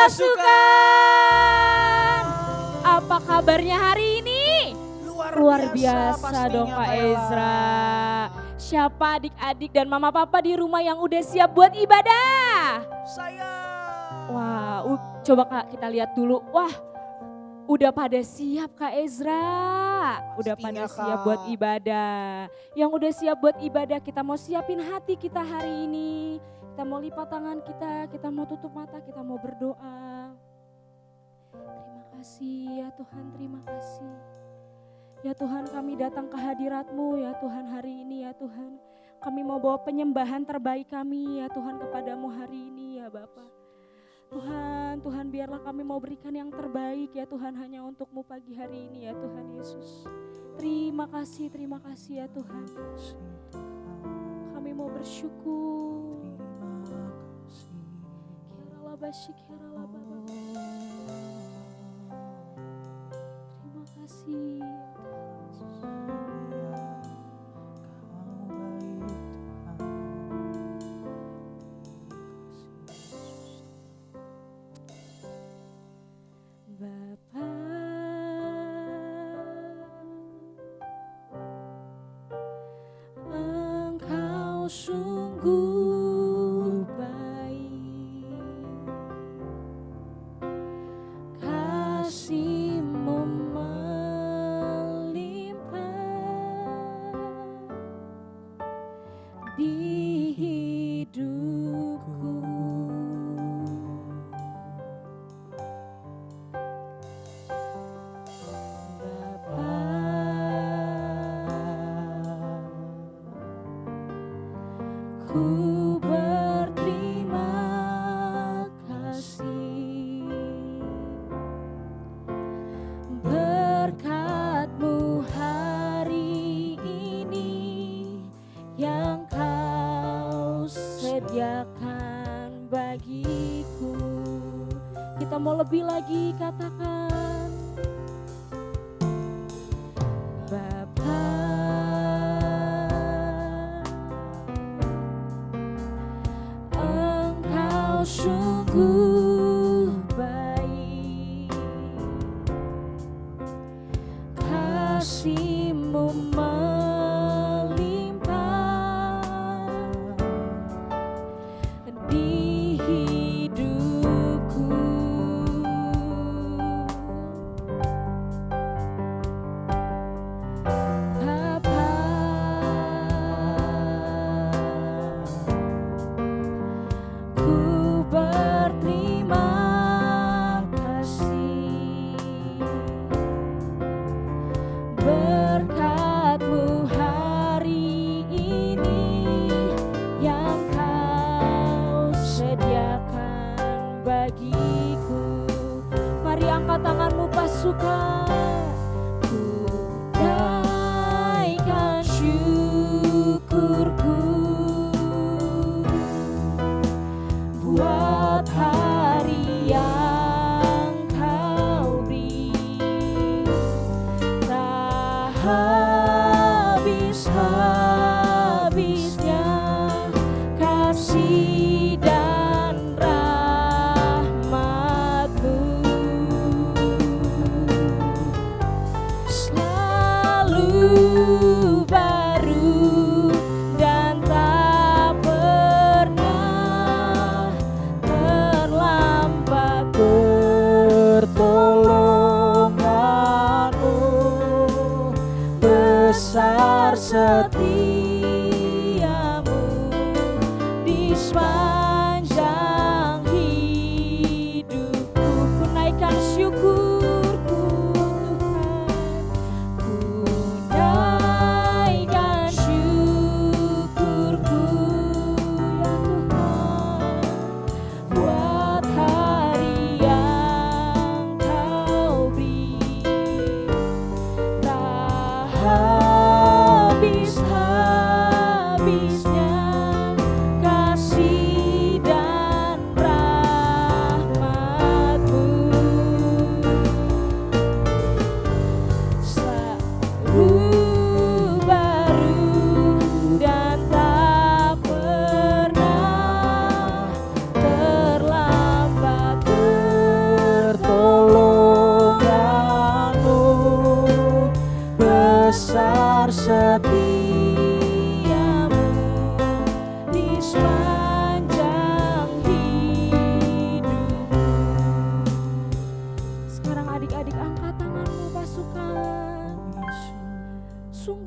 pasukan. Apa kabarnya hari ini? Luar biasa dong Kak Ezra. Siapa adik-adik dan mama papa di rumah yang udah siap buat ibadah? Saya. Wah, coba Kak kita lihat dulu. Wah, udah pada siap Kak Ezra. Udah pada siap buat ibadah. Yang udah siap buat ibadah, kita mau siapin hati kita hari ini. Kita mau lipat tangan kita mau tutup mata, kita mau berdoa. Terima kasih ya Tuhan, terima kasih. Ya Tuhan, kami datang ke hadirat-Mu ya Tuhan hari ini ya Tuhan. Kami mau bawa penyembahan terbaik kami ya Tuhan kepadamu hari ini ya Bapa. Tuhan biarlah kami mau berikan yang terbaik ya Tuhan hanya untuk-Mu pagi hari ini ya Tuhan Yesus. Terima kasih ya Tuhan. Kami mau bersyukur. Terima kasih. Bapa, Engkau sungguh baik, kasih-Mu melimpah di hidupku. Ku berterima kasih berkat-Mu hari ini yang Kau sediakan bagiku. Kita mau lebih lagi katakan, Bapa, Engkau sungguh baik, kasih-Mu melimpah di hidupku. Bapa, ku berterima kasih berkat-Mu hari ini yang Kau sediakan bagiku. Mari angkat tanganmu pasukan. Ku naikkan syukurku buat hari yang Kau beri, tak habis-habisnya kasih dan rahmat-Mu. Selalu baru dan tak pernah terlambat pertolongan-Mu, besar setia-Mu di sepanjang hidupku. Ku naikkan syukurku Tuhan, ku naikkan syukurku ya Tuhan buat hari yang Kau beri, tak habis-habis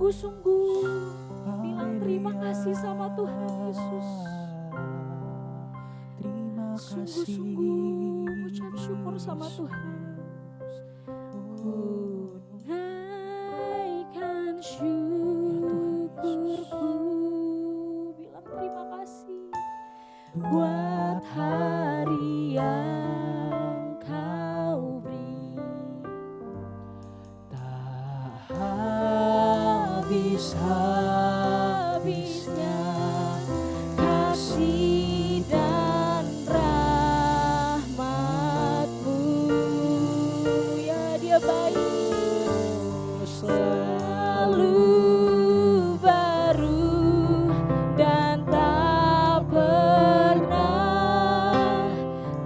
sungguh-sungguh bilang terima kasih sama Tuhan Yesus. Sungguh-sungguh ucap syukur sama Tuhan. Ku naikkan syukurku, bilang terima kasih buat hari yang Kau beri. Tak habis-habisnya kasih dan rahmat-Mu. Ya, Dia baik, selalu baru dan tak pernah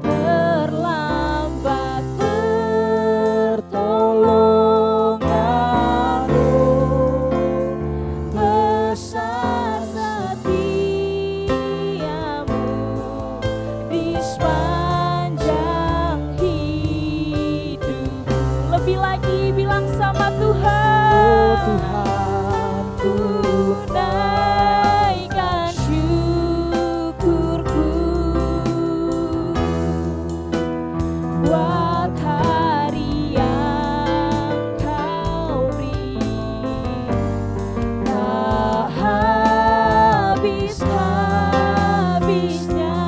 terlambat pertolongan-Mu. Besar setiamu di sepanjang hidupku. Lebih lagi bilang sama Tuhan, ku naikkan syukurku buat hari yang Kau beri. Tak habis-habisnya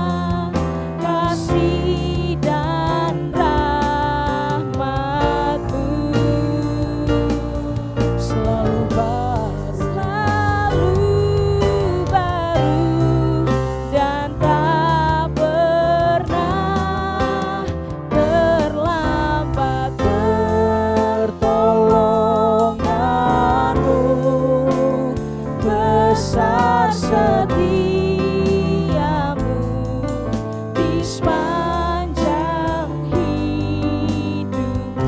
kasih dan rahmat-Mu. Selalu baru dan tak pernah terlambat pertolongan-Mu. Besar setiamu di sepanjang hidupku.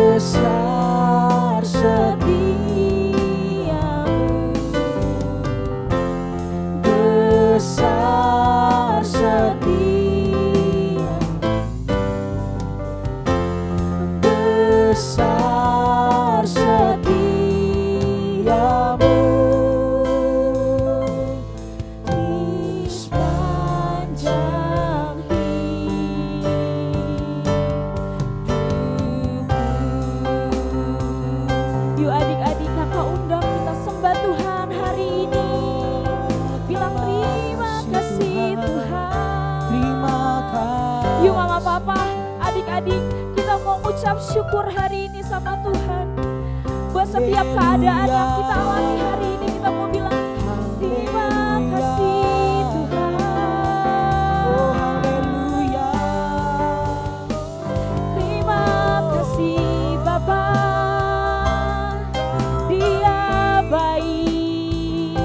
Besar setiamu, besar setiamu, besar setiamu di sepanjang hidupku. Yuk adik-adik, kakak undang kita sembah Tuhan hari ini. Bilang terima kasih Tuhan. Terima kasih. Yuk mama papa, adik-adik, kita mau ucap syukur hari ini sama Tuhan. Buat setiap keadaan yang kita alami hari ini, kita mau bilang terima kasih Tuhan. Oh haleluya. Terima kasih Bapa, Dia baik,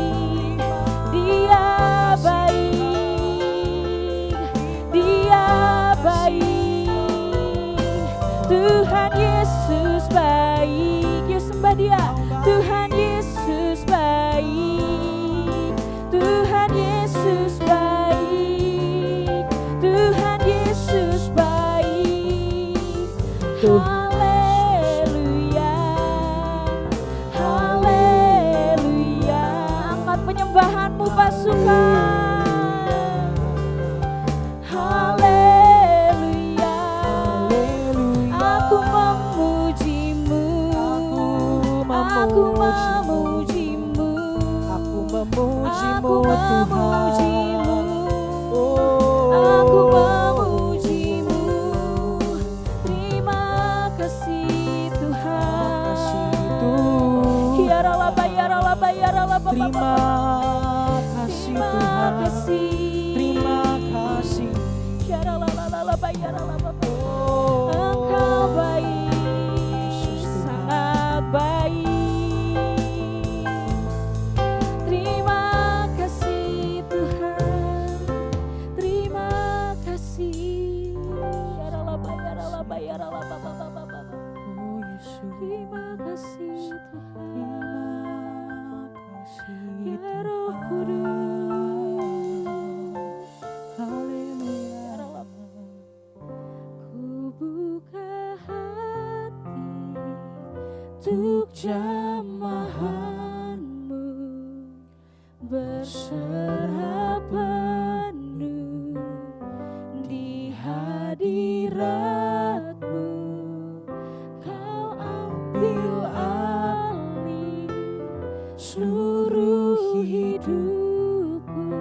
Dia baik, Dia baik. Tuhan Yesus baik. Yuk sembah Dia. Tuhan Yesus baik, Tuhan Yesus baik, Tuhan Yesus baik. Haleluya, haleluya. Angkat penyembahanmu pasukan. Haleluya, aku memujimu, aku memujimu, Aku memujimu aku Tuhan. memujimu, Oh, aku memujimu. Terima kasih Tuhan. Ya ralaba, ya ralaba, ya ralaba. Terima kasih Terima Tuhan. kasih. Terima kasih. Ya ralaba, ya ralaba. Oh, Engkau baik, Yesus Tuhan. sangat baik. Terima kasih Tuhan, terima kasih. Ya ralaba, ya ralaba, ya ralaba, Oh Yesus. terima kasih Tuhan. Terima kasih Ya Roh Tuhan. Kudus, Haleluya. ku buka hati untuk jamahanmu berserah penuh di hadiratmu. Kau ambil alih seluruh hidupku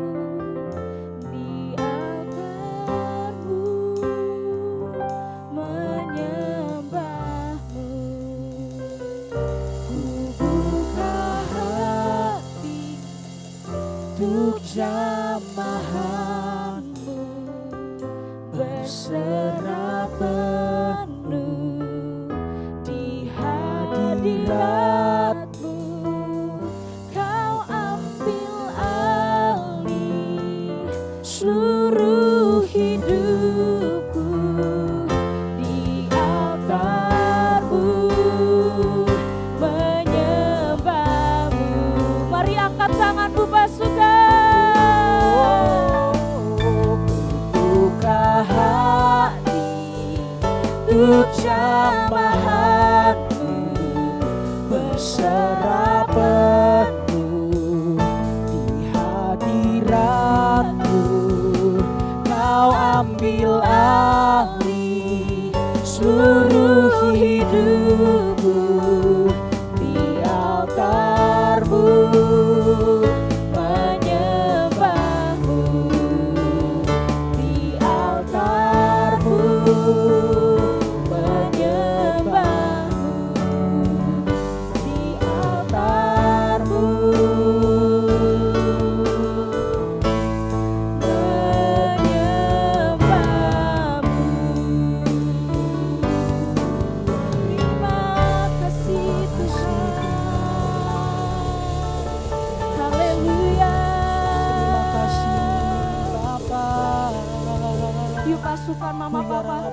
di altarmu menyembahmu. Ku buka hati untuk jamahanmu berserah penuh di hadiratmu. Kau ambil alih seluruh hidupku di altarmu menyembahmu. Mari angkat tanganmu pasukan. Buka hati untuk jamahanmu berserah penuh di hadiratmu. Kau ambil alih seluruh hidupku di altarmu menyembahmu. Di altarmu menyembahmu. Di altarmu menyembahmu. Terima kasih Tuhan. Haleluya. Terima kasih Bapa. Yuk pasukan mama papa,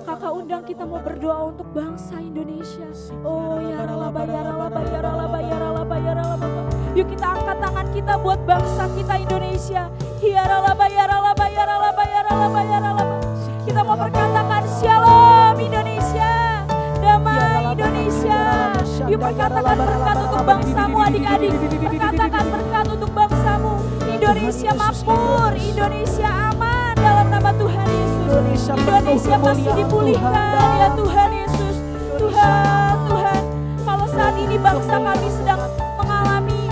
kakak undang kita mau berdoa untuk bangsa Indonesia. Oh ya ralaba ya ralaba ya ralaba ya ralaba ya ralaba. Yuk kita angkat tangan kita buat bangsa kita Indonesia. Ya ralaba ya ralaba ya ralaba ya ralaba ya ralaba. Kita mau berkatakan shalom Indonesia, damai Indonesia. Yuk perkatakan berkat untuk bangsamu adik-adik. Perkatakan berkat untuk bangsamu. Indonesia makmur, Indonesia aman dalam nama Tuhan Yesus. Indonesia masih dipulihkan ya Tuhan Yesus. Tuhan, kalau saat ini bangsa kami sedang mengalami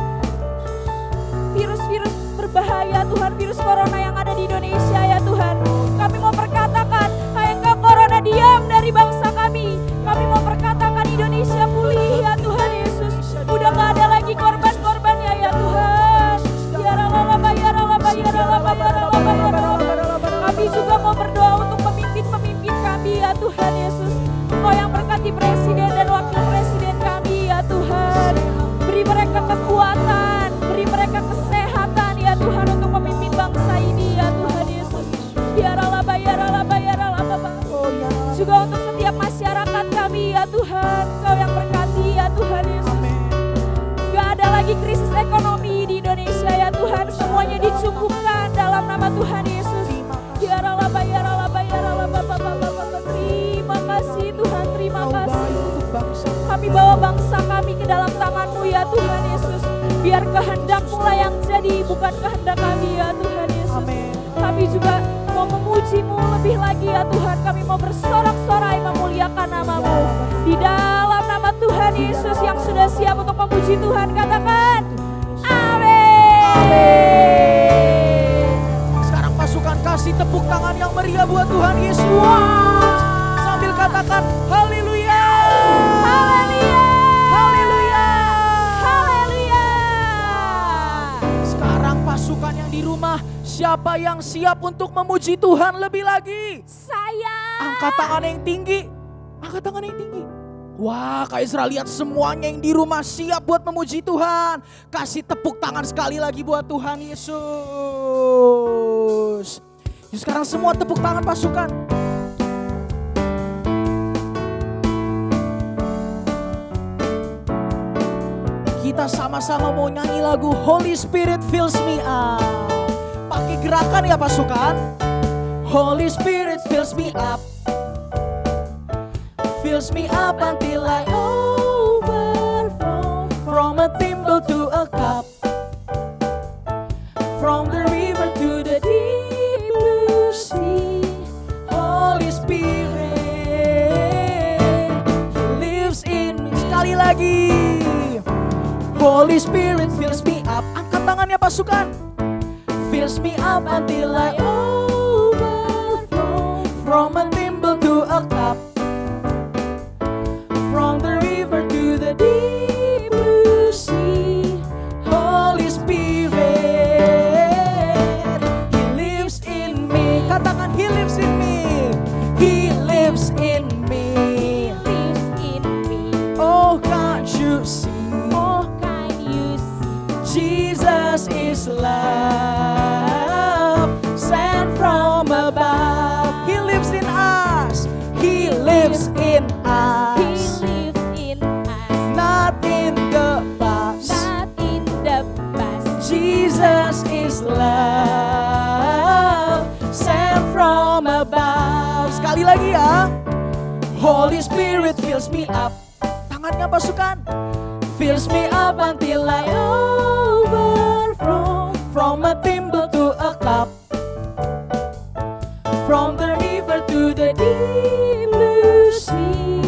virus-virus berbahaya Tuhan, virus corona yang ada di Indonesia ya Tuhan. Kami mau perkatakan, hai engkau corona diam dari bangsa kami. Kami mau perkatakan Indonesia pulih ya Tuhan Yesus. Udah gak ada lagi korban-korbannya ya Tuhan. Ya ralaba ya ralaba ya ralaba ya ralaba ya ralaba. Kami juga mau berdoa untuk pemimpin-pemimpin kami ya Tuhan Yesus. Engkau yang berkati presiden dan wakil presiden kami ya Tuhan. Beri mereka kekuatan, beri mereka kesehatan ya Tuhan untuk memimpin bangsa ini ya Tuhan Yesus. Ya ralaba ya ralaba ya ralaba. Juga untuk setiap masyarakat kami ya Tuhan. Engkau yang berkati ya Tuhan Yesus. Gak ada lagi krisis ekonomi di Indonesia ya Tuhan. Semuanya dicukupkan dalam nama Tuhan Yesus. Ya ralaba ya ralaba ya ralaba. Terima kasih Tuhan, terima kasih. Kami bawa bangsa kami ke dalam tangan-Mu ya Tuhan Yesus. Biar kehendak-Mu lah yang jadi, bukan kehendak kami ya Tuhan Yesus. Kami juga mau memuji-Mu lebih lagi ya Tuhan. Kami mau bersorak-sorai memuliakan nama-Mu. Di dalam nama Tuhan Yesus yang sudah siap untuk memuji Tuhan, katakan amin. Sekarang pasukan kasih tepuk tangan yang meriah buat Tuhan Yesus. Sambil katakan haleluya. Haleluya. Haleluya. Haleluya. Sekarang pasukan yang di rumah, siapa yang siap untuk memuji Tuhan lebih lagi? Saya. Angkat tangan yang tinggi. Angkat tangan yang tinggi. Wah, Kak Ezra lihat semuanya yang di rumah siap buat memuji Tuhan. Kasih tepuk tangan sekali lagi buat Tuhan Yesus. Yuk sekarang semua tepuk tangan pasukan. Kita sama-sama mau nyanyi lagu Holy Spirit Fills Me Up. Pakai gerakan ya pasukan. Holy Spirit fills me up. Fills me up until I overflow. Sekali lagi. Holy Spirit fills me up. Angkat tangannya pasukan. Fills me up until I overflow. From a thimble to a cup. From the river to the deep blue sea. Holy Spirit, He lives in me. Katakan He lives in me. He lives in me. Lives in me. Oh, can't you see? Oh, can you see? Jesus is love, sent from above. He lives in us. He lives in He us. lives in us. Not in the past. Not in the past. Jesus is love, sent from above. Sekali lagi ya. Holy Spirit fills me up. Tangannya pasukan. Fills me up until I overflow. From a thimble to a cup. From the river to the deep blue sea.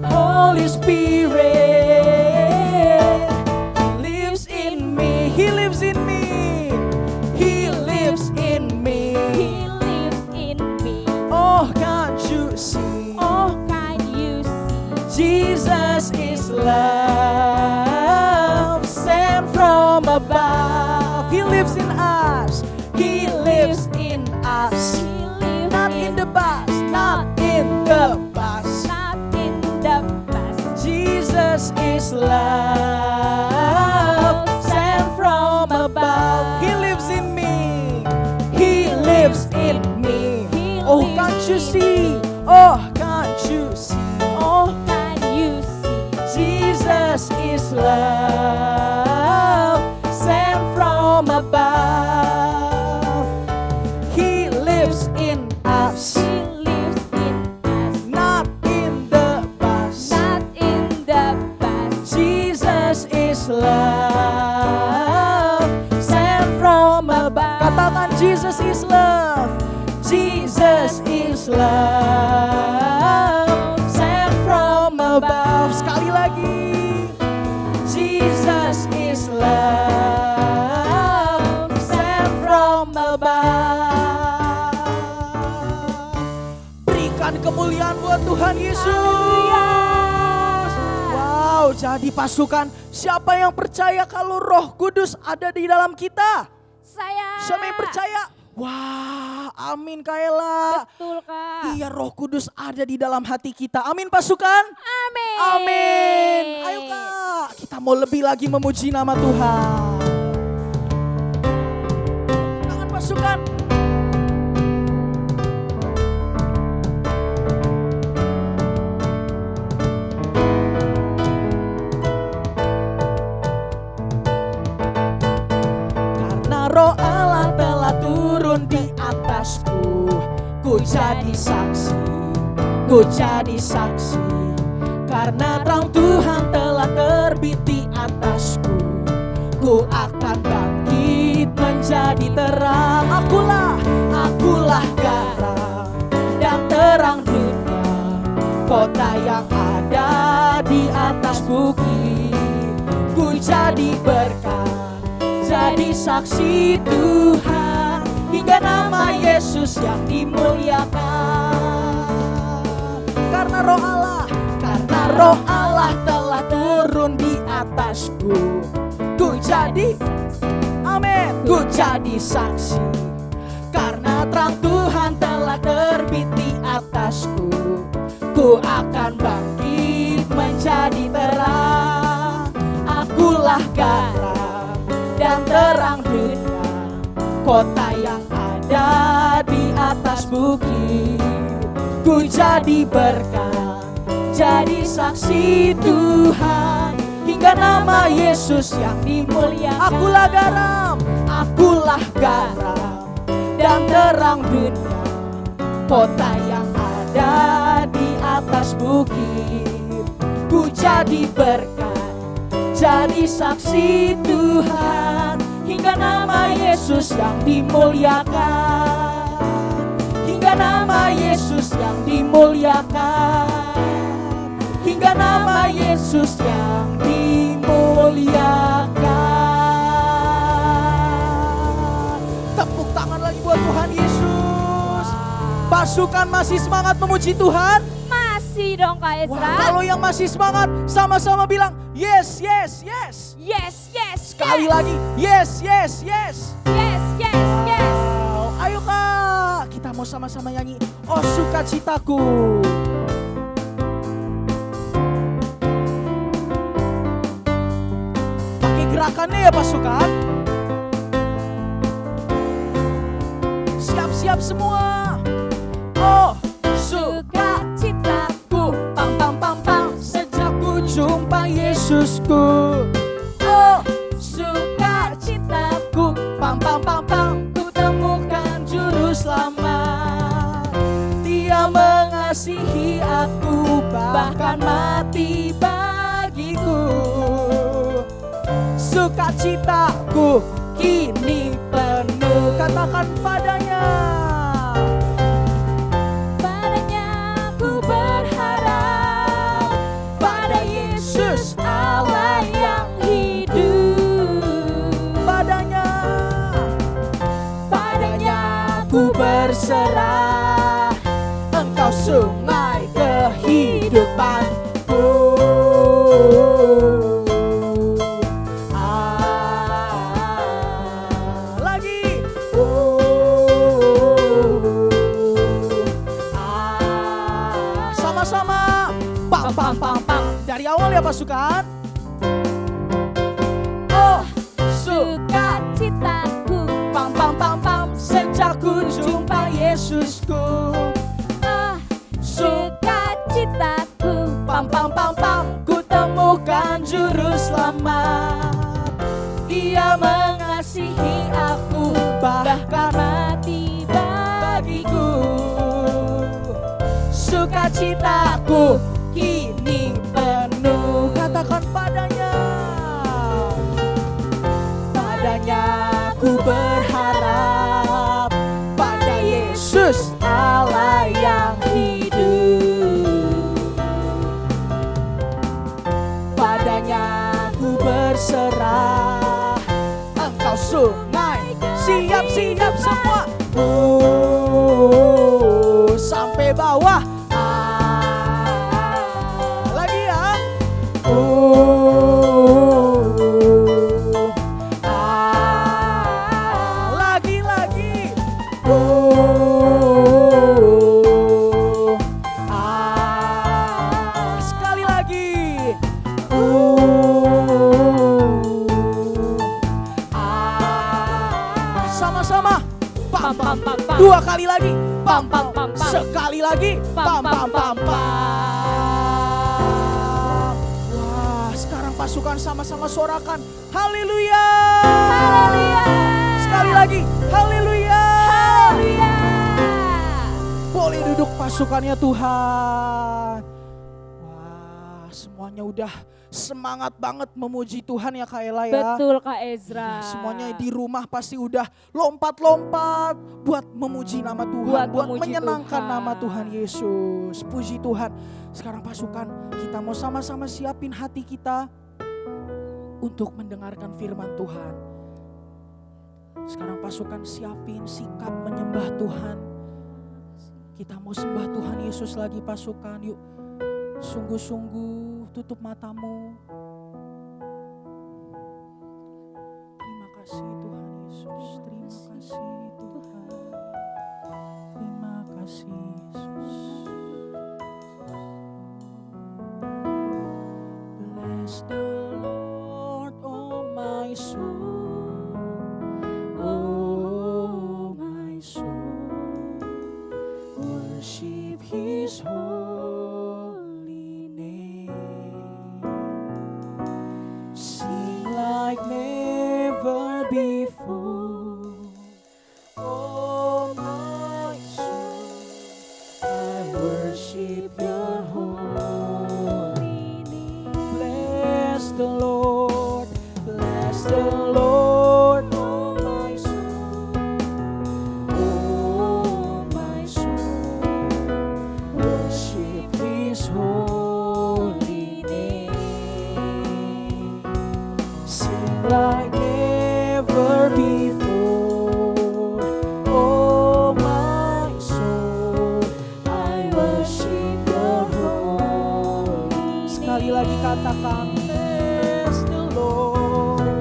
Holy Spirit lives in me. He lives in me. He lives in me. He lives in me. Oh, can't you see? Oh, can you see? Jesus is love, sent from above. He lives in us. He lives in us. He lives Not in the past. Not in the past. not in the past. Jesus is love, sent from above. He lives in me. He lives in me. He Oh, lives can't you in see? Oh, can't you see? Oh, can you see? Jesus is love, sent from above. He lives in us, He lives in us. not in the past. Not in the past. Jesus is love, sent from above. Katakan Jesus is love. Jesus is love, sent from above. Sekali lagi. Jesus is love, sent from above. Berikan kemuliaan buat Tuhan Yesus. Wow, jadi pasukan, siapa yang percaya kalau Roh Kudus ada di dalam kita? Saya. Siapa yang percaya? Wah, amin Kaela. Betul, Kak. Iya, Roh Kudus ada di dalam hati kita. Amin pasukan. Amin. Amin. Ayo Kak, kita mau lebih lagi memuji nama Tuhan. Tangan pasukan. Karena Roh Allah telah turun di atasku, ku jadi saksi, ku jadi saksi. Karena terang Tuhan telah terbit di atasku, ku akan bangkit menjadi terang. Akulah garam dan terang dunia, kota yang ada di atas bukit. Ku jadi berkat, jadi saksi Tuhan, hingga nama Yesus yang dimuliakan. Karena Roh Allah telah turun di atasku, ku jadi, amin, ku jadi saksi. Karena terang Tuhan telah terbit di atasku, ku akan bangkit menjadi terang. Akulah garam dan terang dunia, kota yang ada di atas bukit. Ku jadi berkat, jadi saksi Tuhan, hingga nama Yesus yang dimuliakan. Akulah garam dan terang dunia, kota yang ada di atas bukit. Ku jadi berkat, jadi saksi Tuhan, hingga nama Yesus yang dimuliakan. Hingga nama Yesus yang dimuliakan. Hingga Semoga nama Yesus yang dimuliakan. Tepuk tangan lagi buat Tuhan Yesus. Pasukan masih semangat memuji Tuhan? Masih dong Kak Ezra. Wah, kalau yang masih semangat sama-sama bilang yes, yes, yes. Yes, yes, Sekali yes. lagi yes, yes, yes. Yes, yes, yes. Wow. Ayo Kak, kita mau sama-sama nyanyi Oh Sukacitaku. Pakai gerakannya ya pasukan. Siap-siap semua. Oh sukacitaku, pam pam pam pam, sejak ku jumpa Yesusku. Oh sukacitaku, pam pam pam pam, ku temukan juru selamat. Dia mengasihi aku, bahkan mati bagiku. Sukacitaku kini penuh, katakan padanya. Padanya ku berharap, pada Yesus Allah yang hidup. Padanya ku berserah, Engkau sungai kehidupanku. Lagi. Sama-sama. Pam pam pam pam. Dari awal ya pasukan. Oh Sukacitaku, pam pam pam pam, sejak ku jumpa Yesusku. sukacitaku. Pam pam pam pam, ku temukan juru selamat. Dia mengasihi aku, bahkan mati bagiku. Sukacitaku kini penuh, katakan padanya. Padanya ku berharap, pada Yesus Allah yang hidup. Padanya ku berserah, Engkau sungai. Siap-siap semua. Sampai bawah. Lagi ya. Lagi-lagi. Sekali lagi. Sama-sama. Pam pam pam pam. Dua kali lagi. Pam pam pam pam. Sekali lagi. Pam pam pam pam. Wah, sekarang pasukan sama-sama sorakan haleluya. Haleluya. Sekali lagi haleluya. Haleluya. Boleh duduk pasukannya Tuhan. Wah, semuanya udah semangat banget memuji Tuhan ya Kak Ella ya. Betul Kak Ezra. Semuanya di rumah pasti udah lompat-lompat buat memuji nama Tuhan, buat memuji menyenangkan Tuhan. nama Tuhan Yesus. Puji Tuhan. Sekarang pasukan, kita mau sama-sama siapin hati kita untuk mendengarkan firman Tuhan. Sekarang pasukan siapin sikap menyembah Tuhan. Kita mau sembah Tuhan Yesus lagi pasukan. Yuk sungguh-sungguh tutup matamu. Terima kasih Tuhan Yesus. Terima kasih Tuhan. Terima kasih Yesus. Bless the Lord, oh my soul. Oh my soul. Worship His holy name. Sing like never before. Oh my soul, I worship Your holy name. Bless the Lord, bless the Lord, oh my soul. Oh my soul, worship His holy Sing like never before. Oh my soul, I worship your holy. Sekali lagi katakan, bless the Lord.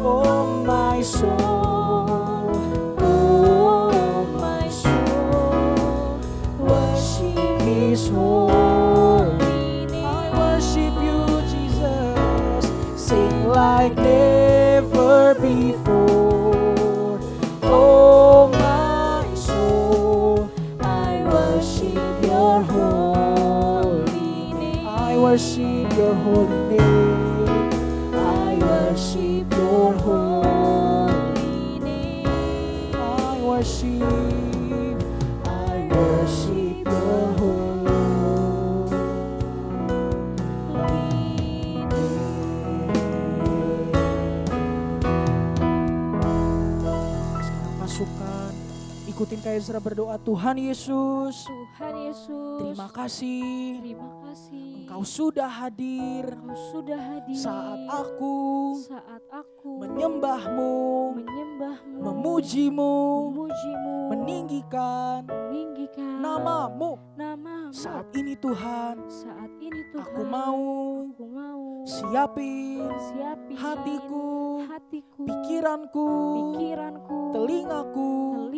Oh my soul, oh my soul, worship His holy name. I worship you, Jesus. Sing like never before. Oh my soul, I worship your holy name. I worship your holy name. I worship your holy name. I worship your holy name. Sekarang pasukan, ikutin Kak Ezra berdoa. Tuhan Yesus, Tuhan Yesus, terima kasih terima kasih. Engkau sudah hadir Engkau sudah hadir saat aku saat aku menyembahmu, memujimu, meninggikan namamu. Saat ini Tuhan, aku mau siapin hatiku, pikiranku, telingaku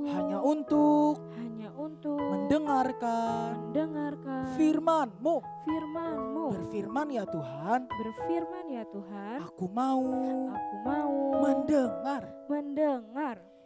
hanya untuk mendengarkan firman-Mu. Berfirman ya Tuhan, aku mau mendengar.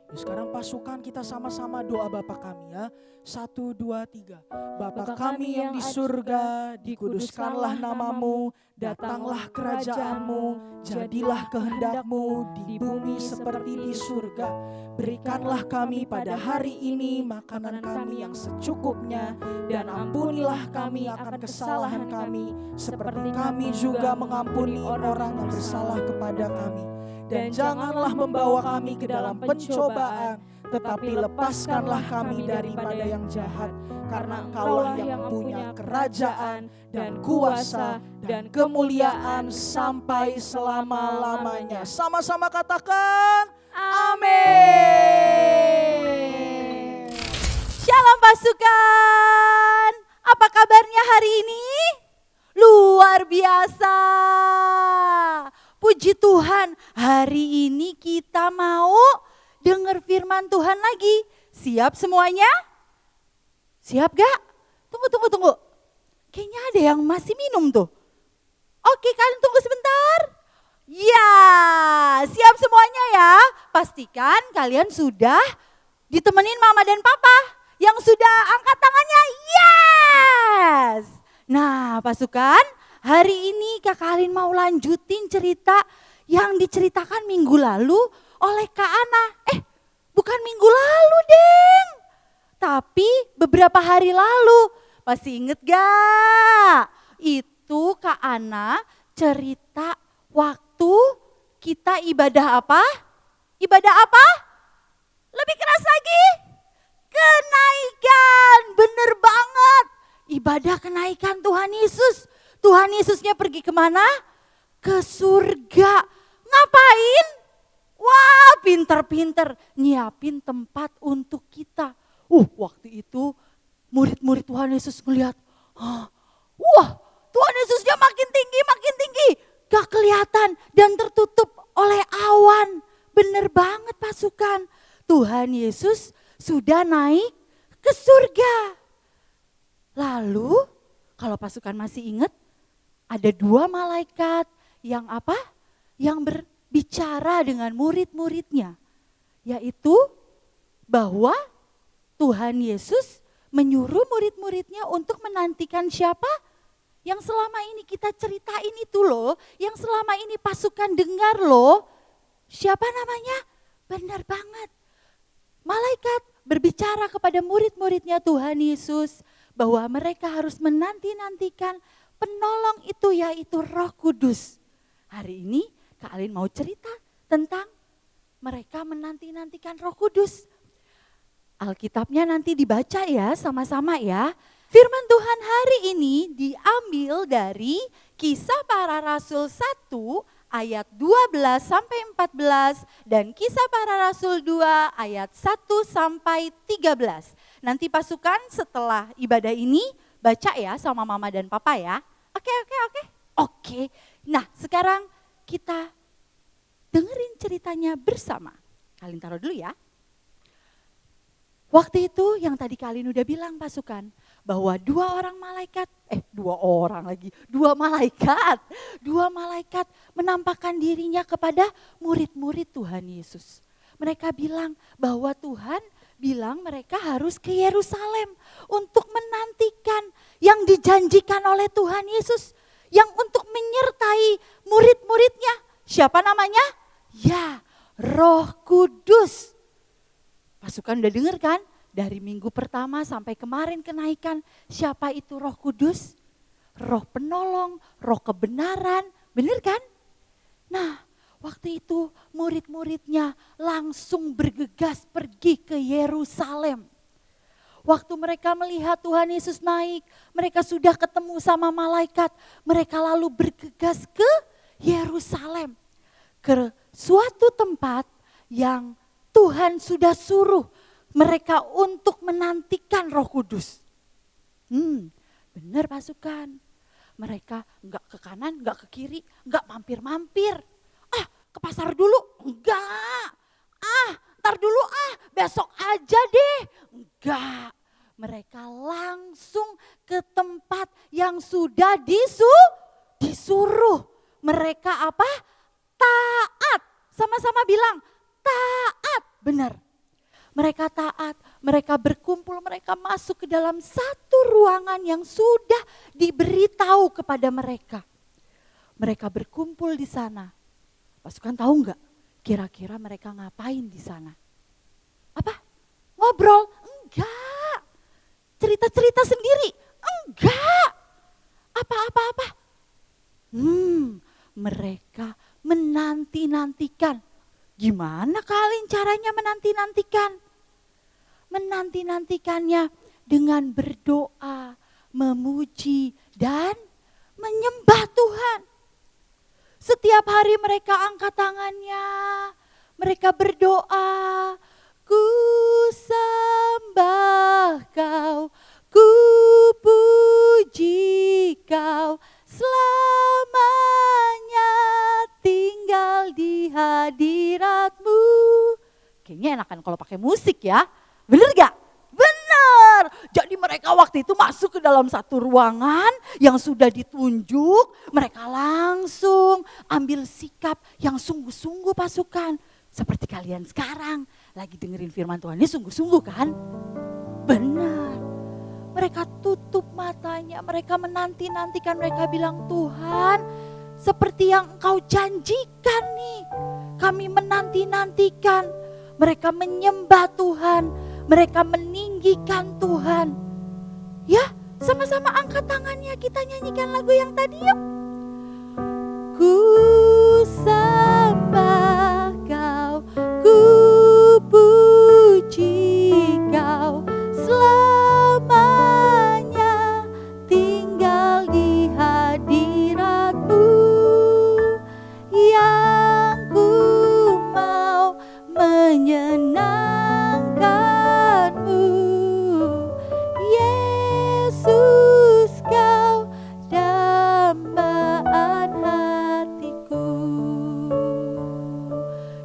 Yuk sekarang pasukan kita sama-sama doa Bapa kami ya. 1, 2, 3. Bapa kami yang di surga, dikuduskanlah namamu, datanglah kerajaanmu, jadilah kehendak-Mu di bumi seperti di surga. Berikanlah kami pada hari ini makanan kami yang secukupnya, dan ampunilah kami akan kesalahan kami, seperti kami juga mengampuni orang yang bersalah kepada kami. Dan janganlah membawa kami ke dalam pencobaan, tetapi lepaskanlah kami daripada yang jahat. Karena Engkaulah yang punya kerajaan dan kuasa dan kemuliaan sampai selama-lamanya. Sama-sama katakan, amin. Shalom pasukan, apa kabarnya hari ini? Luar biasa. Puji Tuhan, hari ini kita mau dengar firman Tuhan lagi. Siap semuanya? Siap gak? Tunggu. Kayaknya ada yang masih minum tuh. Oke, kalian tunggu sebentar. Ya, siap semuanya ya. Pastikan kalian sudah ditemenin mama dan papa. Yang sudah angkat tangannya, yes. Nah pasukan, hari ini Kakak Alin mau lanjutin cerita yang diceritakan minggu lalu oleh Kak Ana. Bukan minggu lalu deng, tapi beberapa hari lalu. Masih inget gak? Itu Kak Ana cerita waktu kita ibadah apa? Ibadah apa? Lebih keras lagi? Kenaikan, bener banget. Ibadah kenaikan Tuhan Yesus. Tuhan Yesusnya pergi kemana? Ke surga. Ngapain? Wah, pinter-pinter nyiapin tempat untuk kita. Waktu itu murid-murid Tuhan Yesus ngeliat, wah Tuhan Yesusnya makin tinggi. Gak kelihatan dan tertutup oleh awan. Bener banget pasukan. Tuhan Yesus sudah naik ke surga. Lalu kalau pasukan masih ingat, ada 2 malaikat yang apa? Yang berbicara dengan murid-muridnya. Yaitu bahwa Tuhan Yesus menyuruh murid-muridnya untuk menantikan siapa? Yang selama ini kita ceritain itu loh, yang selama ini pasukan dengar loh. Siapa namanya? Benar banget. Malaikat berbicara kepada murid-muridnya Tuhan Yesus bahwa mereka harus menanti-nantikan penolong itu, yaitu Roh Kudus. Hari ini Kak Alin mau cerita tentang mereka menanti-nantikan Roh Kudus. Alkitabnya nanti dibaca ya sama-sama ya. Firman Tuhan hari ini diambil dari Kisah Para Rasul 1 ayat 12 sampai 14 dan Kisah Para Rasul 2 ayat 1 sampai 13. Nanti pasukan setelah ibadah ini baca ya sama mama dan papa ya. Oke. Oke. Nah, sekarang kita dengerin ceritanya bersama. Kalian taruh dulu ya. Waktu itu yang tadi kalian udah bilang pasukan, bahwa dua malaikat menampakkan dirinya kepada murid-murid Tuhan Yesus. Mereka bilang bahwa Tuhan bilang mereka harus ke Yerusalem untuk menantikan yang dijanjikan oleh Tuhan Yesus, yang untuk menyertai murid-muridnya. Siapa namanya? Ya, Roh Kudus. Pasukan udah dengar kan? Dari minggu pertama sampai kemarin kenaikan, siapa itu Roh Kudus? Roh penolong, roh kebenaran, benar kan? Nah, waktu itu murid-muridnya langsung bergegas pergi ke Yerusalem. Waktu mereka melihat Tuhan Yesus naik, mereka sudah ketemu sama malaikat, mereka lalu bergegas ke Yerusalem. Ke suatu tempat yang Tuhan sudah suruh mereka untuk menantikan Roh Kudus. Benar pasukan. Mereka enggak ke kanan, enggak ke kiri, enggak mampir-mampir. Ke pasar dulu? Enggak. Ntar dulu besok aja deh. Enggak. Mereka langsung ke tempat yang sudah disuruh. Mereka apa? Taat. Sama-sama bilang taat. Benar. Mereka taat, mereka berkumpul, mereka masuk ke dalam satu ruangan yang sudah diberitahu kepada mereka. Mereka berkumpul di sana. Pasukan tahu enggak? Kira-kira mereka ngapain di sana? Apa? Ngobrol? Enggak. Cerita-cerita sendiri? Enggak. Apa-apa-apa? Mereka menanti-nantikan. Gimana kalian caranya menanti-nantikan? Menanti-nantikannya dengan berdoa, memuji, dan menyembah Tuhan. Setiap hari mereka angkat tangannya, mereka berdoa, ku sembah kau, ku puji kau, selamanya tinggal di hadirat-Mu. Kayaknya enakan kalau pakai musik ya. Bener gak? Bener. Jadi mereka waktu itu masuk ke dalam satu ruangan yang sudah ditunjuk. Mereka langsung ambil sikap yang sungguh-sungguh pasukan. Seperti kalian sekarang lagi dengerin firman Tuhan ini sungguh-sungguh kan? Benar. Mereka tutup matanya, mereka menanti-nantikan, mereka bilang Tuhan seperti yang Engkau janjikan nih. Kami menanti-nantikan, mereka menyembah Tuhan. Mereka meninggikan Tuhan. Ya, sama-sama angkat tangannya, kita nyanyikan lagu yang tadi yuk. Ku sembah kau, ku puji kau, selamanya tinggal di hadirat-Mu. Yang ku mau menyenangkan Yesus, kau dambaan hatiku.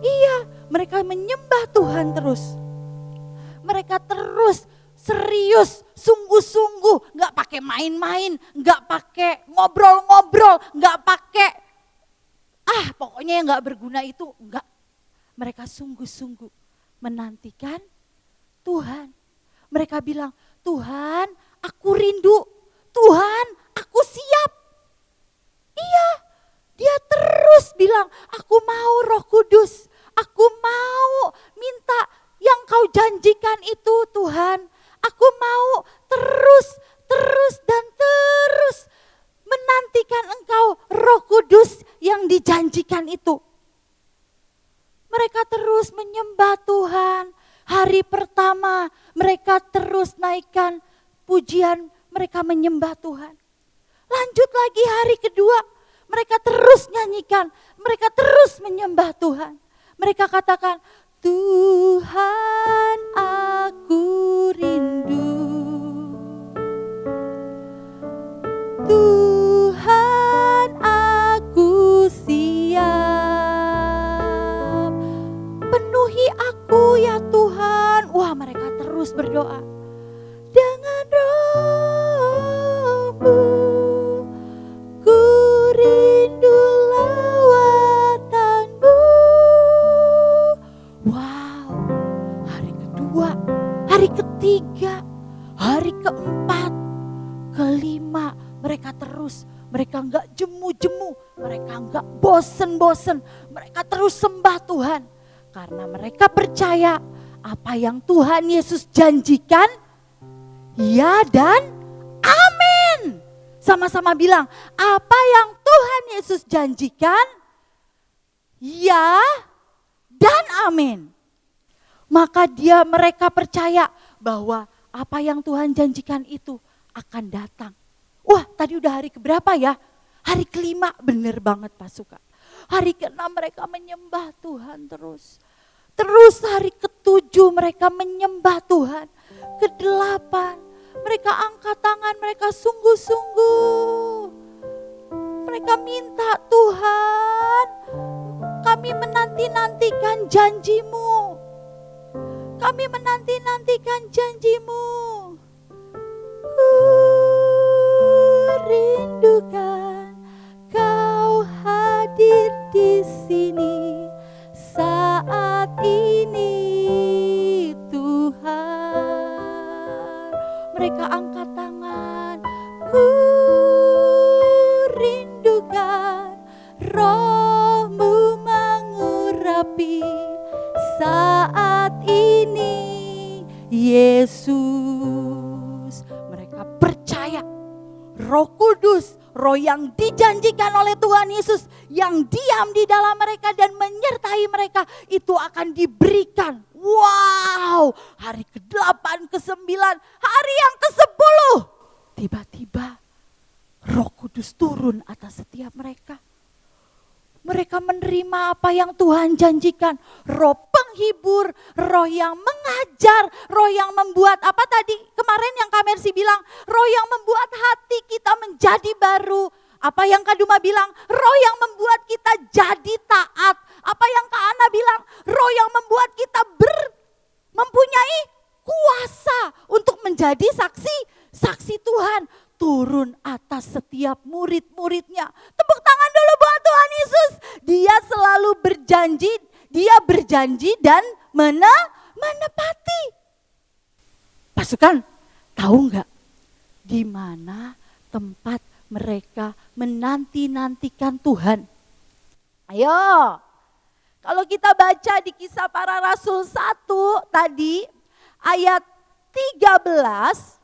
Iya, mereka menyembah Tuhan terus. Mereka terus serius, sungguh-sungguh, nggak pakai main-main, nggak pakai ngobrol-ngobrol, nggak pakai pokoknya yang nggak berguna itu, enggak. Mereka sungguh-sungguh menantikan Tuhan. Mereka bilang, Tuhan aku rindu, Tuhan aku siap. Iya, dia terus bilang, aku mau Roh Kudus, aku mau minta yang Kau janjikan itu Tuhan. Aku mau terus menantikan Engkau Roh Kudus yang dijanjikan itu. Mereka terus menyembah Tuhan. Hari pertama mereka terus naikkan pujian, mereka menyembah Tuhan. Lanjut lagi hari kedua, mereka terus nyanyi nyanyikan, mereka terus menyembah Tuhan. Mereka katakan, Tuhan aku rindu. Tuhan aku siap. Penuhi aku ya Tuhan. Wah, mereka terus berdoa. Dengan rohmu ku rindu lawatanmu. Wow, hari kedua, hari ketiga, hari keempat, kelima, mereka terus, mereka enggak jemu-jemu, mereka enggak bosen-bosen, mereka terus sembah Tuhan. Karena mereka percaya apa yang Tuhan Yesus janjikan, ya dan amin. Sama-sama bilang, apa yang Tuhan Yesus janjikan, ya dan amin. Maka mereka percaya bahwa apa yang Tuhan janjikan itu akan datang. Wah, tadi udah hari keberapa ya? Hari kelima, bener banget pasukan. Hari keenam mereka menyembah Tuhan terus. Terus hari ketujuh mereka menyembah Tuhan. Kedelapan, mereka angkat tangan, mereka sungguh-sungguh. Mereka minta, Tuhan, kami menanti-nantikan janjimu. Kami menanti-nantikan janjimu. Ku rindukan kau hadir di sini saat ini, Tuhan. Mereka angkat tangan. Ku rindukan rohmu mengurapi saat ini, Yesus. Mereka percaya Roh Kudus, Roh yang dijanjikan oleh Tuhan Yesus, yang diam di dalam mereka dan menyertai mereka, itu akan diberikan. Wow, hari ke-8, ke-9, hari yang ke-10. Tiba-tiba Roh Kudus turun atas setiap mereka. Mereka menerima apa yang Tuhan janjikan. Roh penghibur, roh yang mengajar, roh yang membuat apa tadi kemarin yang Kak Mercy bilang, roh yang membuat hati kita menjadi baru. Apa yang Kak Duma bilang, roh yang membuat kita jadi taat. Apa yang Kak Ana bilang, roh yang membuat kita mempunyai kuasa untuk menjadi saksi Tuhan. Turun atas setiap murid-muridnya. Tepuk tangan dulu buat Tuhan Yesus. Dia selalu berjanji, dia berjanji dan menepati. Pasukan, tahu nggak di mana tempat mereka menanti-nantikan Tuhan? Ayo, kalau kita baca di Kisah Para Rasul 1 tadi ayat 13,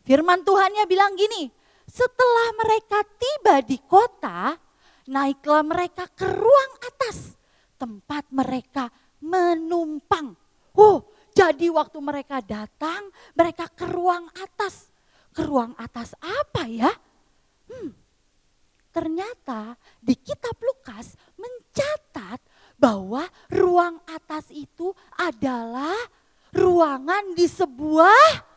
firman Tuhannya bilang gini, setelah mereka tiba di kota, naiklah mereka ke ruang atas, tempat mereka menumpang. Oh, jadi waktu mereka datang, mereka ke ruang atas. Ke ruang atas apa ya? Ternyata di kitab Lukas mencatat bahwa ruang atas itu adalah ruangan di sebuah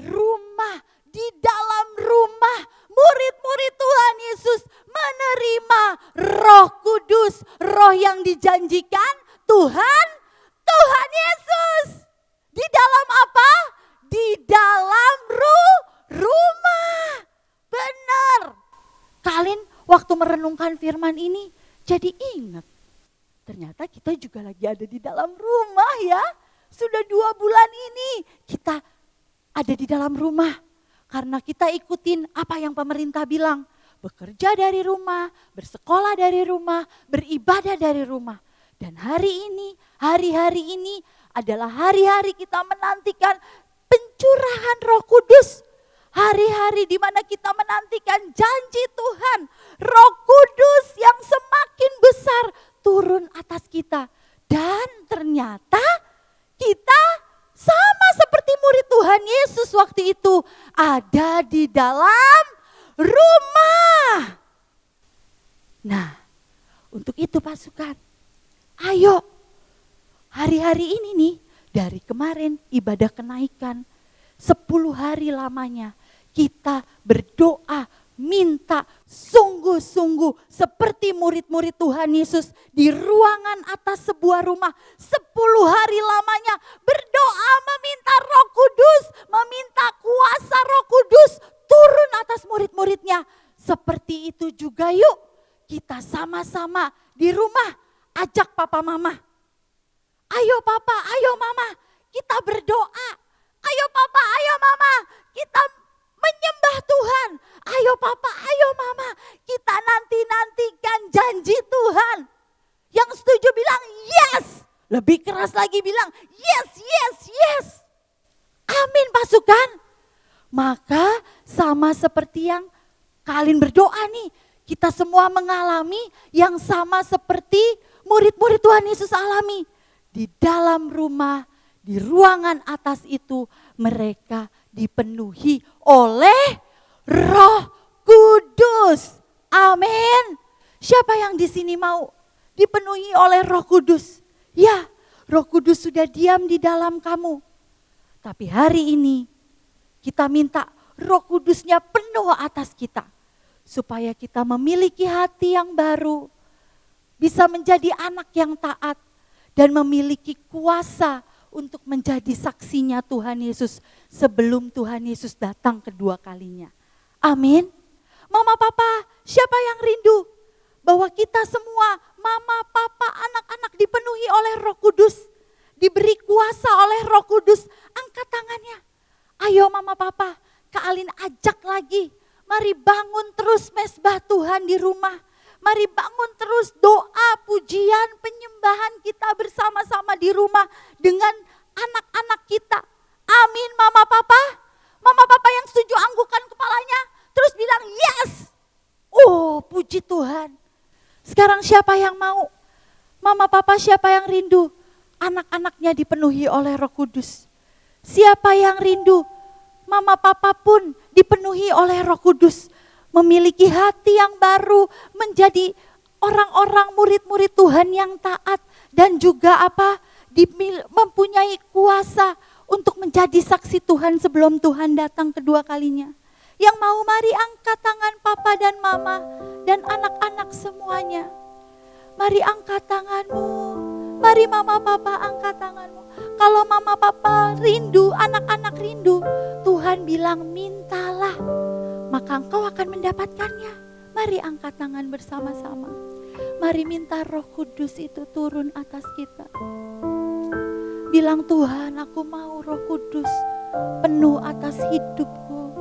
rumah. Di dalam rumah, murid-murid Tuhan Yesus menerima Roh Kudus, roh yang dijanjikan Tuhan Yesus. Di dalam apa? Di dalam rumah. Benar. Kalian waktu merenungkan firman ini jadi ingat. Ternyata kita juga lagi ada di dalam rumah ya. Sudah 2 bulan ini kita ada di dalam rumah. Karena kita ikutin apa yang pemerintah bilang. Bekerja dari rumah, bersekolah dari rumah, beribadah dari rumah. Dan hari-hari ini adalah hari-hari kita menantikan pencurahan Roh Kudus. Hari-hari di mana kita menantikan janji Tuhan. Roh Kudus yang semakin besar turun atas kita. Dan ternyata kita Sama seperti murid Tuhan Yesus waktu itu ada di dalam rumah. Nah, untuk itu pasukan, ayo hari-hari ini nih dari kemarin ibadah kenaikan 10 hari lamanya kita berdoa minta sungguh-sungguh seperti murid-murid Tuhan Yesus di ruangan atas sebuah rumah 10 hari lamanya berdoa meminta Roh Kudus, meminta kuasa Roh Kudus turun atas murid-muridnya. Seperti itu juga yuk kita sama-sama di rumah ajak papa mama. Ayo papa, ayo mama, kita berdoa. Ayo papa, ayo mama, kita menyembah Tuhan. Ayo papa, ayo mama, kita nantikan janji Tuhan. Yang setuju bilang yes. Lebih keras lagi bilang yes, yes, yes. Amin pasukan. Maka sama seperti yang kalian berdoa nih. Kita semua mengalami yang sama seperti murid-murid Tuhan Yesus alami. Di dalam rumah, di ruangan atas itu mereka dipenuhi oleh Roh Kudus. Amin. Siapa yang di sini mau dipenuhi oleh Roh Kudus? Ya, Roh Kudus sudah diam di dalam kamu. Tapi hari ini kita minta Roh Kudusnya penuh atas kita. Supaya kita memiliki hati yang baru. Bisa menjadi anak yang taat. Dan memiliki kuasa untuk menjadi saksinya Tuhan Yesus sebelum Tuhan Yesus datang kedua kalinya. Amin. Mama, papa, siapa yang rindu bahwa kita semua, mama, papa, anak-anak dipenuhi oleh Roh Kudus. Diberi kuasa oleh Roh Kudus. Angkat tangannya. Ayo mama, papa, Kak Alin ajak lagi. Mari bangun terus mesbah Tuhan di rumah. Mari bangun terus doa, pujian, penyembahan kita bersama-sama di rumah dengan anak-anak kita. Amin mama papa. Mama papa yang setuju anggukan kepalanya. Terus bilang yes. Oh puji Tuhan. Sekarang siapa yang mau? Mama papa siapa yang rindu? Anak-anaknya dipenuhi oleh Roh Kudus. Siapa yang rindu? Mama papa pun dipenuhi oleh Roh Kudus. Memiliki hati yang baru, menjadi orang-orang murid-murid Tuhan yang taat dan juga mempunyai kuasa untuk menjadi saksi Tuhan sebelum Tuhan datang kedua kalinya. Yang mau mari angkat tangan papa dan mama dan anak-anak semuanya. Mari angkat tanganmu, mari mama papa angkat tanganmu. Kalau mama papa rindu, anak-anak rindu, Tuhan bilang mintalah. Maka engkau akan mendapatkannya. Mari angkat tangan bersama-sama. Mari minta Roh Kudus itu turun atas kita. Bilang Tuhan, aku mau Roh Kudus penuh atas hidupku.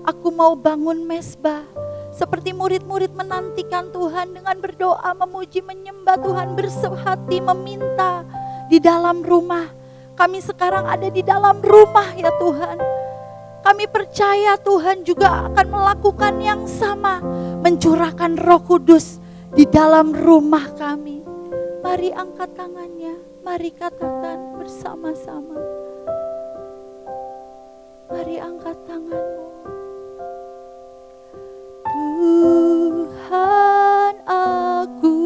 Aku mau bangun mesbah. Seperti murid-murid menantikan Tuhan dengan berdoa, memuji, menyembah Tuhan, bersehati, meminta di dalam rumah. Kami sekarang ada di dalam rumah ya Tuhan. Kami percaya Tuhan juga akan melakukan yang sama. Mencurahkan Roh Kudus di dalam rumah kami. Mari angkat tangannya. Mari katakan bersama-sama. Mari angkat tanganmu. Tuhan aku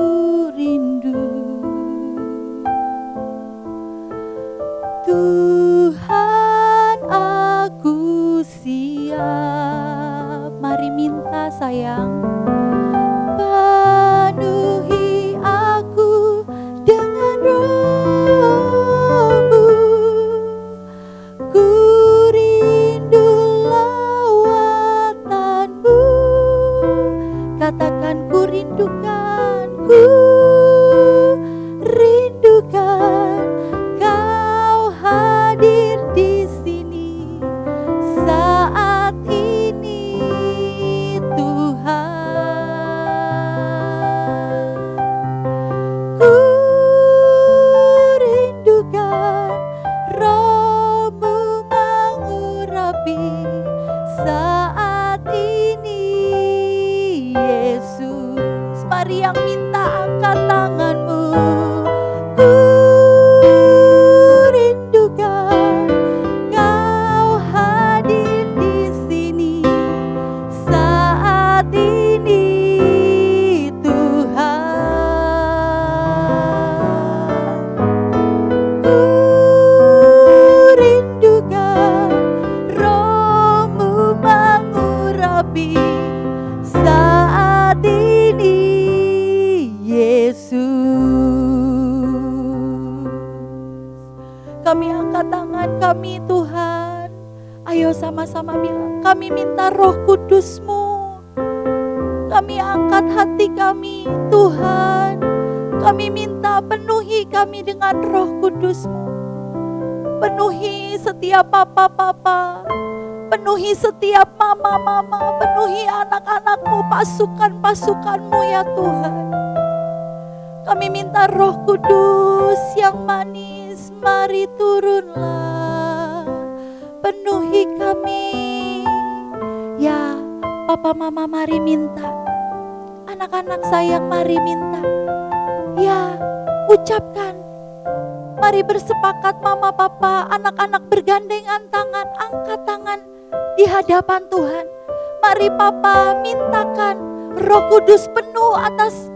rindu. Tuhan aku siap. Mari minta sayang. Penuhi aku dengan Roh-Mu. Ku rindu lawatan-Mu. Katakan ku rindukan, ku rindukan Kau hadir di sini saat ini Tuhan. Ku rindukan Roh-Mu mengurapi saat ini Yesus. Mari yang minta angkat tanganmu. Ku rindukan kami saat ini, Yesus. Kami angkat tangan kami Tuhan. Ayo sama-sama bilang, kami minta Roh Kudus-Mu. Kami angkat hati kami Tuhan. Kami minta penuhi kami dengan Roh Kudus-Mu. Penuhi setiap papa-papa. Penuhi setiap mama-mama. Penuhi anak-anak-Mu, pasukan-pasukan-Mu ya Tuhan. Kami minta Roh Kudus yang manis, mari turunlah, penuhi kami. Ya, papa mama mari minta, anak-anak sayang mari minta. Ya, ucapkan, mari bersepakat mama papa, anak-anak bergandengan tangan, angkat tangan di hadapan Tuhan. Mari papa mintakan Roh Kudus penuh atas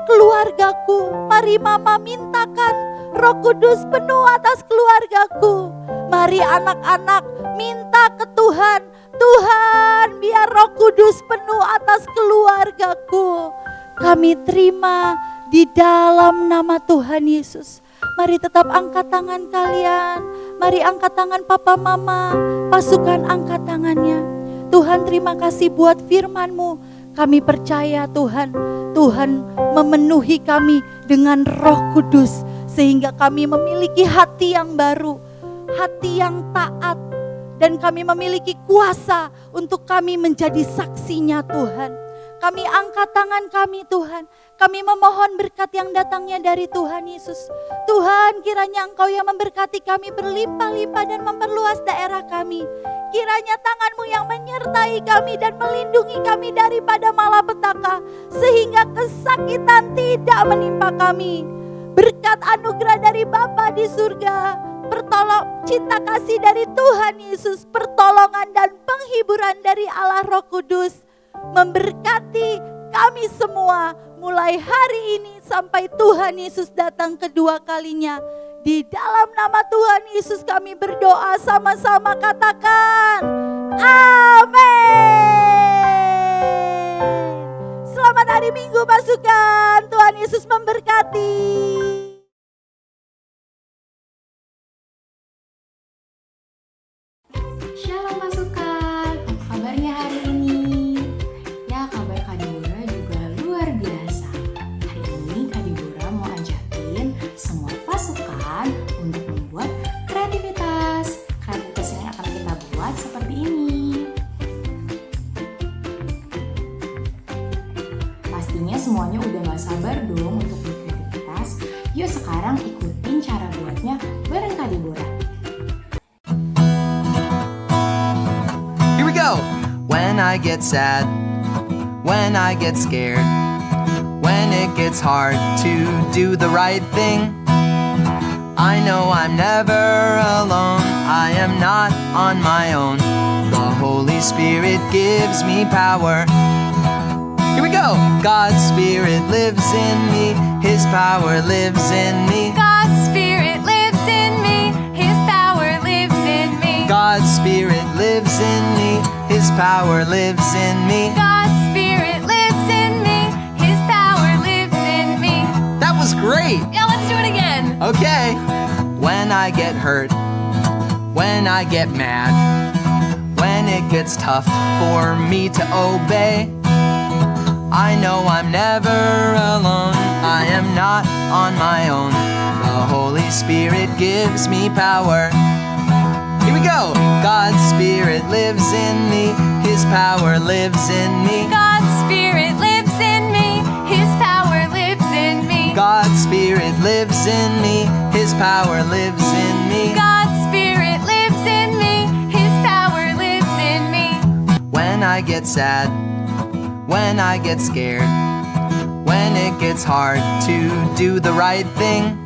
keluargaku. Mari mama mintakan Roh Kudus penuh atas keluargaku. Mari anak-anak minta ke Tuhan. Tuhan, biar Roh Kudus penuh atas keluargaku. Kami terima di dalam nama Tuhan Yesus. Mari tetap angkat tangan kalian. Mari angkat tangan papa mama. Pasukan angkat tangannya. Tuhan, terima kasih buat firman-Mu. Kami percaya Tuhan, Tuhan memenuhi kami dengan Roh Kudus sehingga kami memiliki hati yang baru, hati yang taat, dan kami memiliki kuasa untuk kami menjadi saksinya Tuhan. Kami angkat tangan kami Tuhan, kami memohon berkat yang datangnya dari Tuhan Yesus. Tuhan, kiranya Engkau yang memberkati kami berlimpah-limpah dan memperluas daerah kami. Kiranya tangan-Mu yang menyertai kami dan melindungi kami daripada malapetaka, sehingga kesakitan tidak menimpa kami. Berkat anugerah dari Bapa di surga, cinta kasih dari Tuhan Yesus, pertolongan dan penghiburan dari Allah Roh Kudus, memberkati kami semua mulai hari ini sampai Tuhan Yesus datang kedua kalinya. Di dalam nama Tuhan Yesus kami berdoa, sama-sama katakan amin. Selamat hari Minggu pasukan, Tuhan Yesus memberkati. Shalom pasukan, apa kabarnya hari ini? Ya, kabar Kak Deborah juga luar biasa. Hari ini Kak Deborah mau ajakin semua pasukan untuk membuat kreativitas. Kreativitas yang akan kita buat seperti ini. Pastinya semuanya udah gak sabar dong untuk berkreativitas. Yuk sekarang ikutin cara buatnya bareng Kak Deborah. When I get sad, when I get scared, when it gets hard to do the right thing, I know I'm never alone, I am not on my own. The Holy Spirit gives me power. Here we go! God's Spirit lives in me, His power lives in me. God's Spirit lives in me, His power lives in me. God's Spirit lives in me, His power lives in me. God's Spirit lives in me, His power lives in me. That was great! Yeah, let's do it again. Okay. When I get hurt, when I get mad, when it gets tough for me to obey, I know I'm never alone, I am not on my own. The Holy Spirit gives me power. Here we go! God's Spirit lives in me, His power lives in me. God's Spirit lives in me, His power lives in me. God's Spirit lives in me, His power lives in me. God's Spirit lives in me, His power lives in me. When I get sad, when I get scared, when it gets hard to do the right thing,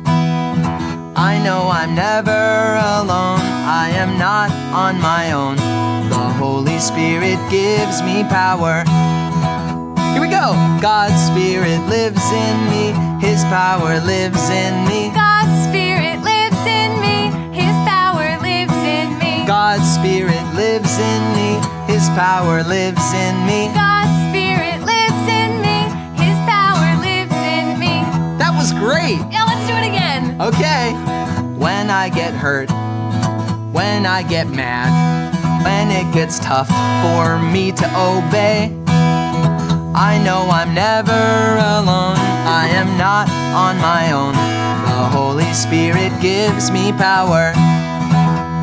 I know I'm never alone, I am not on my own. The Holy Spirit gives me power. Here we go! God's Spirit lives in me, His power lives in me. God's Spirit lives in me, His power lives in me. God's God's Spirit lives in me, His power lives in me. God's Spirit lives in me. His power lives in me. That was great! Yeah, let's do it again. Okay. When I get hurt, when I get mad, when it gets tough for me to obey, I know I'm never alone. I am not on my own. The Holy Spirit gives me power.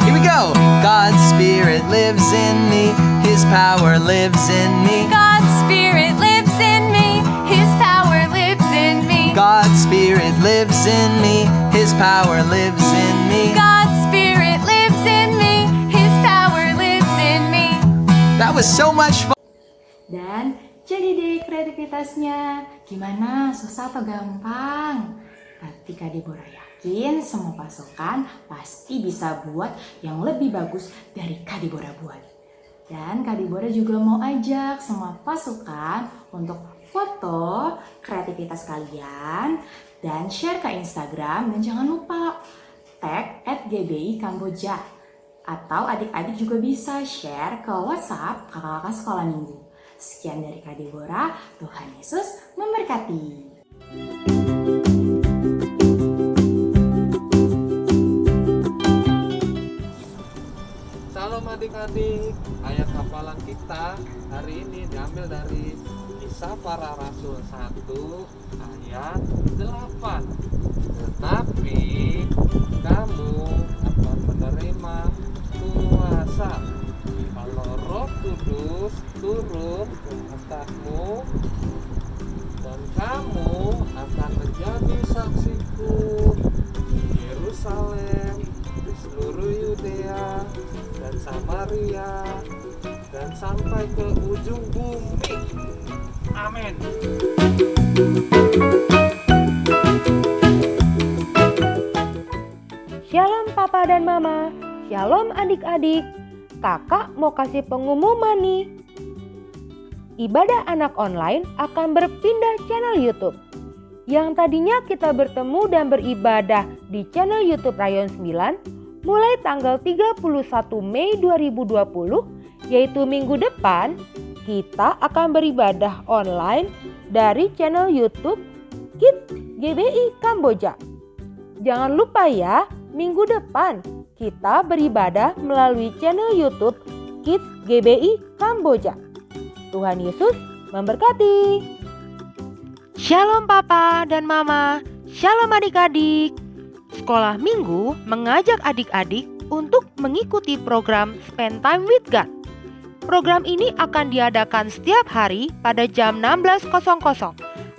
Here we go. God's Spirit lives in me. His power lives in me. God's Spirit lives in me. His power lives in me. God's Spirit lives in me. His power lives in me. God's Spirit lives in me. His power lives in me. That was so much fun. Dan jadi deh kreativitasnya. Gimana? Susah atau gampang? Tapi Kak Deborah yakin semua pasukan pasti bisa buat yang lebih bagus dari Kak Deborah buat. Dan Kak Deborah juga mau ajak semua pasukan untuk foto kreativitas kalian dan share ke Instagram. Dan jangan lupa tag @GBI Kamboja. Atau adik-adik juga bisa share ke WhatsApp kakak-kakak sekolah minggu. Sekian dari Kak Deborah, Tuhan Yesus memberkati. Salam adik-adik, ayat hafalan kita hari ini diambil dari Kisah Para Rasul 1 ayat 8. Tetapi kamu akan menerima kuasa kalau Roh Kudus turun ke atasmu, dan kamu akan menjadi saksiku di Yerusalem, di seluruh Yudea dan Samaria, dan sampai ke ujung bumi. Amin. Shalom Papa dan Mama, Shalom adik-adik. Kakak mau kasih pengumuman nih. Ibadah anak online akan berpindah channel YouTube. Yang tadinya kita bertemu dan beribadah di channel YouTube Rayon 9 mulai tanggal 31 Mei 2020, yaitu minggu depan, kita akan beribadah online dari channel YouTube Kids GBI Kamboja. Jangan lupa ya, minggu depan kita beribadah melalui channel YouTube Kids GBI Kamboja. Tuhan Yesus memberkati. Shalom Papa dan Mama, Shalom adik-adik. Sekolah Minggu mengajak adik-adik untuk mengikuti program Spend Time with God. Program ini akan diadakan setiap hari pada jam 16.00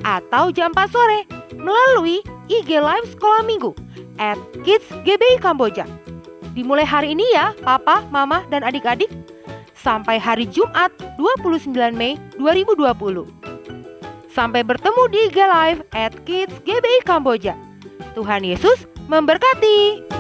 atau jam 4 sore melalui IG Live Sekolah Minggu @Kids GBI Kamboja. Dimulai hari ini ya Papa, Mama, dan adik-adik sampai hari Jumat 29 Mei 2020. Sampai bertemu di IG Live @Kids GBI Kamboja. Tuhan Yesus memberkati.